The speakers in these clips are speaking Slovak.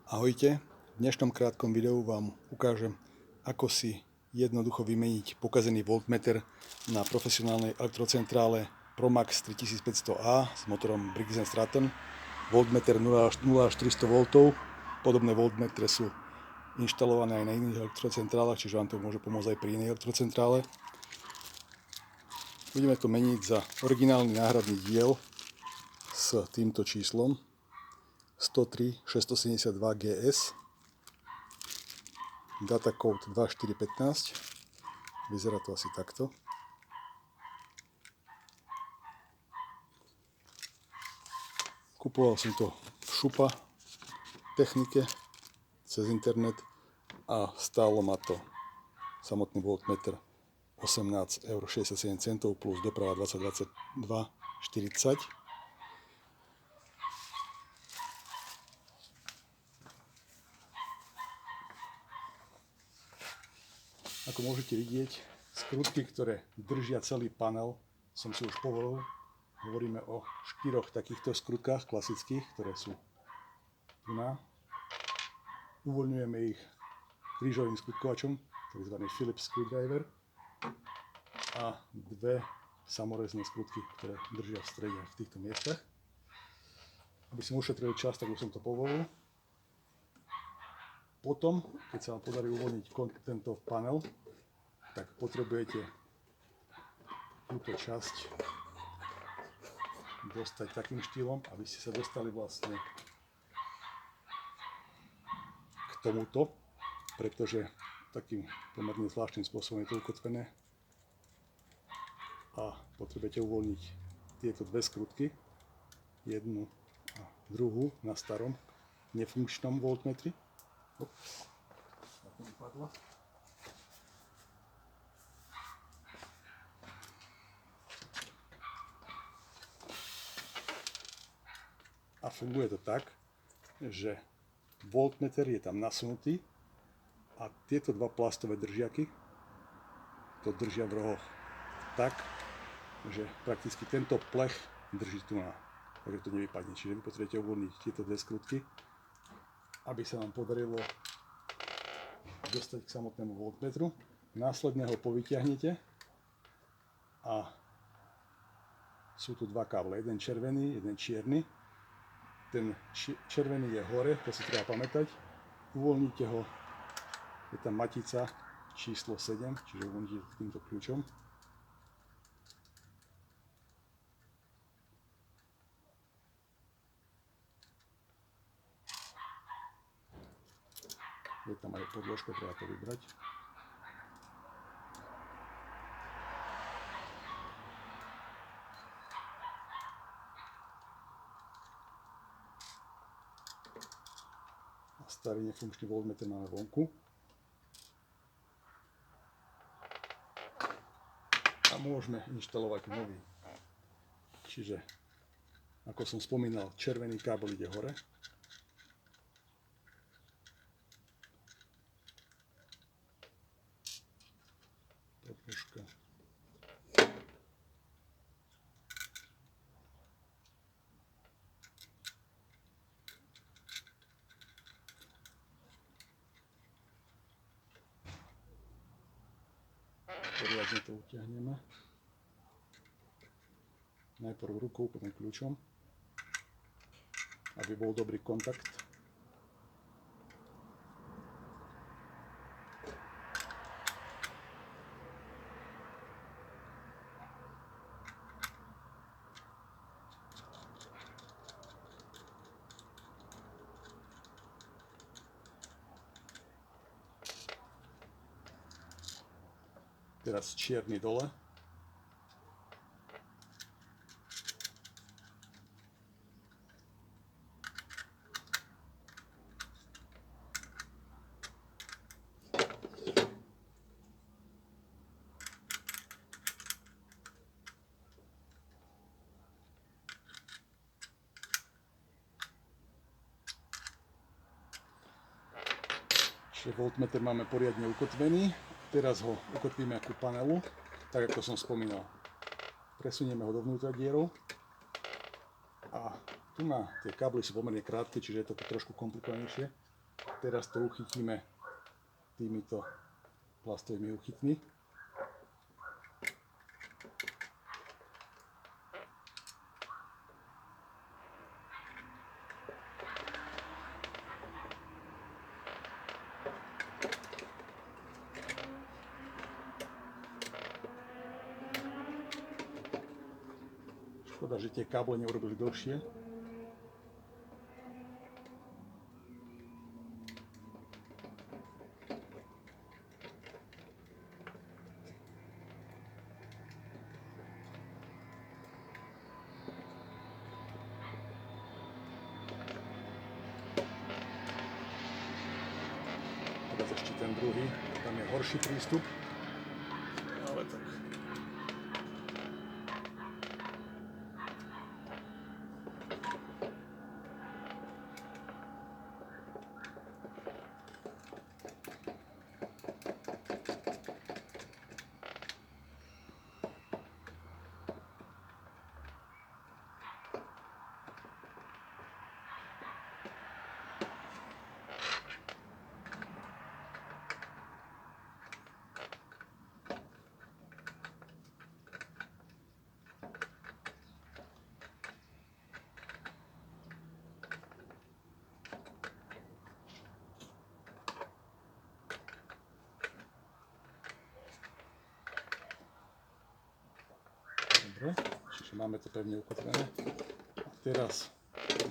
Ahojte, v dnešnom krátkom videu vám ukážem, ako si jednoducho vymeniť pokazený voltmeter na profesionálnej elektrocentrále Promax 3500A s motorom Briggs & Stratton. Voltmeter 0 až 300 V. Podobné voltmetre sú inštalované aj na iných elektrocentrálach, čiže vám to môže pomôcť aj pri inej elektrocentrále. Budeme to meniť za originálny náhradný diel s týmto číslom 103 672 GS, datacode 2415, vyzerá to asi takto. Kupoval som to v Šupa technike cez internet a stálo ma to samotný voltmeter 18,67 € plus doprava 20-22-40. Ako môžete vidieť, skrutky, ktoré držia celý panel, som si už povolil. Hovoríme o 4 takýchto skrutkách klasických, ktoré sú tu na. Uvoľňujeme ich krížovým skrutkovačom, tzv. Phillips screwdriver, a 2 samorezné skrutky, ktoré držia v strede v týchto miestach. Aby som ušetril čas, tak už som to povolil. Potom, keď sa vám podarí uvoľniť tento panel, tak potrebujete túto časť dostať takým štýlom, aby ste sa dostali vlastne k tomuto, pretože takým pomerne zvláštnym spôsobom je to ukotvené a potrebujete uvoľniť tieto dve skrutky, jednu a druhú na starom nefunkčnom voltmetri. A funguje to tak, že voltmeter je tam nasunutý a tieto dva plastové držiaky to držia v rohoch tak, že prakticky tento plech drží tu na, takže to nevypadne. Čiže vy potrebujete uvoľniť tieto dve skrutky, aby sa vám podarilo dostať k samotnému voltmetru. Následne ho povyťahnete a sú tu dva káble, jeden červený, jeden čierny. Ten červený je hore, to si treba pamätať. Uvoľnite ho, je tam matica číslo 7, čiže uvoľnite týmto kľúčom. Je tam aj podložka, treba to vybrať. A starý nefunkčný voltmeter máme vonku. A môžeme inštalovať nový. Čiže, ako som spomínal, červený kábel ide hore. Podložka. Poriadne to utiahneme. Najprv rukou, potom kľúčom, aby bol dobrý kontakt. Teraz čierny dole. Čiže voltmeter máme poriadne ukotvený. Teraz ho ukotvíme ku panelu, tak ako som spomínal. Presunieme ho dovnútra dierou. A tu na tie kábly sú pomerne krátke, čiže je to trošku komplikovanejšie. Teraz to uchytíme týmito plastovými uchytmi. Škoda, že tie káble neurobili dlhšie. Teraz ešte ten druhý, tam je horší prístup. Ale tak. Dobre, čiže máme to pevne ukotvené. A teraz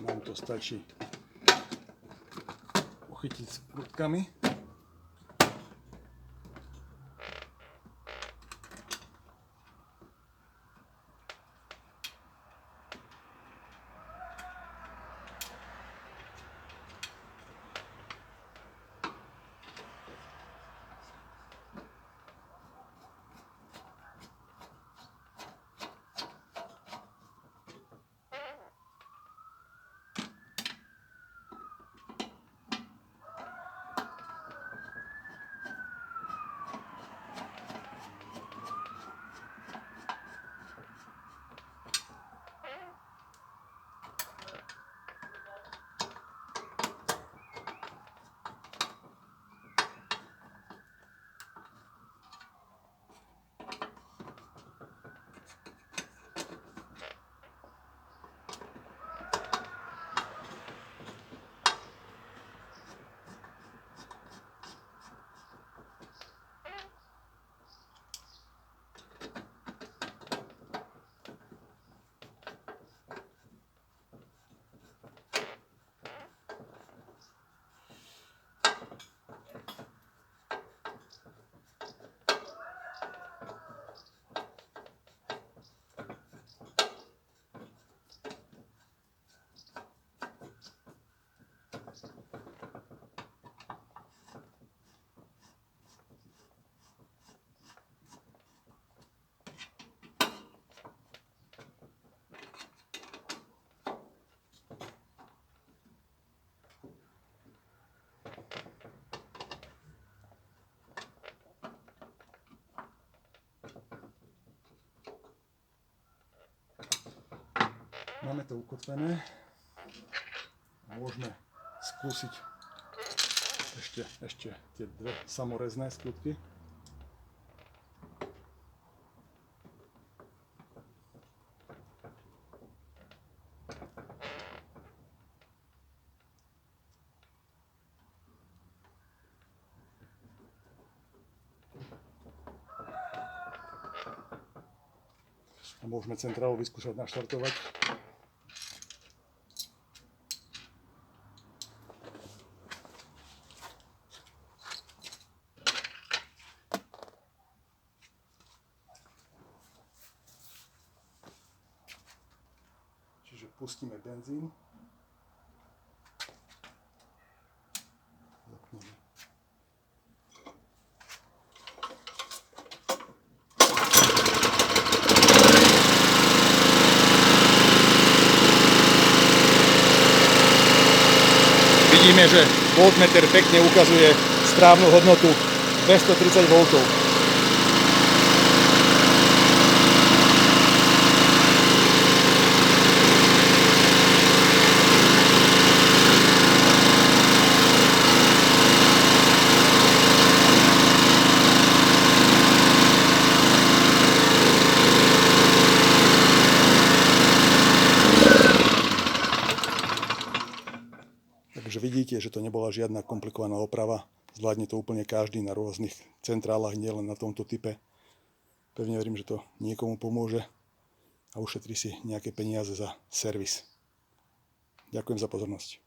nám to stačí uchytiť s prúdkami. Máme to ukotvené. Môžeme skúsiť ešte tie dve samorezné skutky. A môžeme centrálu vyskúšať naštartovať. Čiže pustíme benzín. Zapneme. Vidíme, že voltmeter pekne ukazuje správnu hodnotu 230 V. Takže vidíte, že to nebola žiadna komplikovaná oprava. Zvládne to úplne každý na rôznych centrálach, nielen na tomto type. Pevne verím, že to niekomu pomôže a ušetrí si nejaké peniaze za servis. Ďakujem za pozornosť.